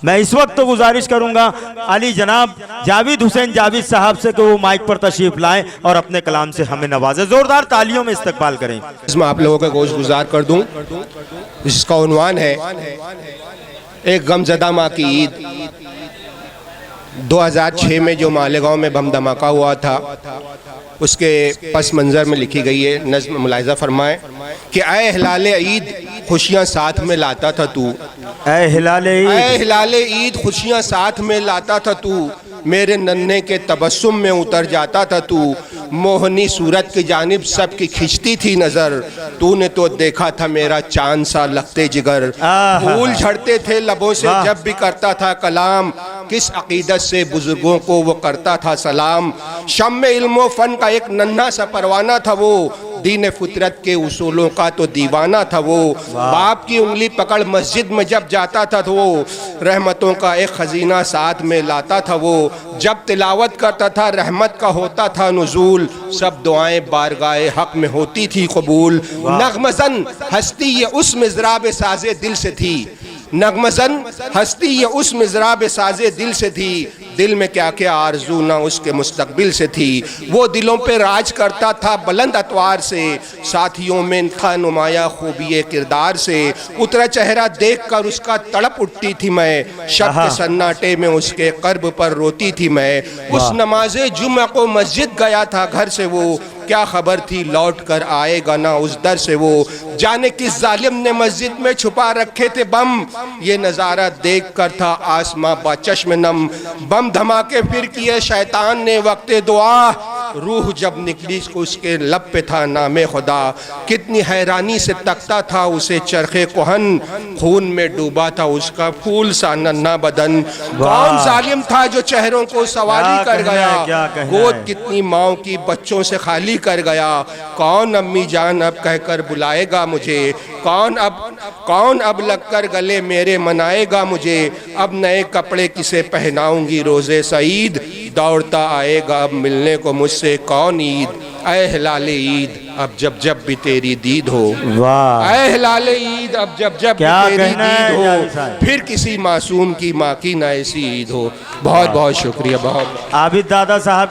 मैं इस वक्त तो गुजारिश करूंगा अली जनाब जावेद हुसैन जावेद साहब से कि वो माइक पर तशरीफ लाएं और अपने कलाम से हमें नवाजे। जोरदार तालियों में इस्तकबाल करें। इसमें आप लोगों का गोश गुजार कर दूं, जिसका उन्वान है एक गमज़दा माँ की ईद। 2006 में जो मालेगांव में बम धमाका हुआ था, उसके पस मंज़र में लिखी गई है नज़्म, मुलाहिज़ा फरमाएं कि ऐ हिलाले ईद खुशियाँ साथ में लाता था तू, ऐ हिलाले ईद खुशियाँ साथ में लाता था तू, मेरे नन्हे के तबस्सुम में उतर जाता था तू, मोहनी सूरत की जानिब सबकी खिंचती थी नज़र, तूने तो देखा था मेरा चांद सा लगते जिगर, फूल झड़ते थे लबों से जब भी करता था कलाम, किस अकीदत से बुजुर्गों को वो करता था सलाम, शम्मे इल्मो फन का एक नन्हा सा परवाना था वो, दीन फितरत के उसूलों का तो दीवाना था वो, बाप की उंगली पकड़ मस्जिद में जब जाता था तो वो, रहमतों का एक खजीना साथ में लाता था वो, जब तिलावत करता था रहमत का होता था नुज़ूल, सब दुआएं बारगाए हक में होती थी कबूल, नगमज़न हस्ती ये उस मिज़राब साज़े दिल से थी, नगमज़न हस्ती ये उस मिज़राब साज़े दिल से थी, दिल में क्या क्या आरज़ू ना उसके मुस्तकबिल से थी, वो दिलों पे राज करता था बुलंद अतवार से, साथियों में इनका नुमाया खूबी किरदार से, उतरा चेहरा देख कर उसका तड़प उठती थी मैं, शब के सन्नाटे में उसके कर्ब पर रोती थी मैं, उस नमाज़े जुम्मा को मस्जिद गया था घर से वो, क्या खबर थी लौट कर आएगा ना उस दर से वो, जाने किस जालिम ने मस्जिद में छुपा रखे थे बम, ये नज़ारा देख कर था आसमां बाचश्म नम, बम धमाके फिर किए शैतान ने वक्ते दुआ, रूह जब निकली उसके लब पे था नामे खुदा, कितनी हैरानी से तकता था उसे चरखे कोहन, खून में डूबा था उसका फूल सा नन्हा बदन, कौन जालिम था जो चेहरों को सवाली कर गया, गोद कितनी माओ की बच्चों से खाली कर गया, कौन अम्मी जान अब कहकर बुलाएगा मुझे, कौन अब लगकर गले मेरे मनाएगा मुझे, अब नए कपड़े किसे पहनाऊंगी रोज़े सईद, दौड़ता आएगा अब मिलने को मुझसे कौन ईद, ऐ हिलाले ईद अब जब जब भी तेरी दीद हो, ऐ हिलाले ईद अब जब जब भी तेरी दीद हो, फिर किसी मासूम की माँ की ना ऐसी ईद हो। बहुत बहुत शुक्रिया। बहुत आबिद दादा साहब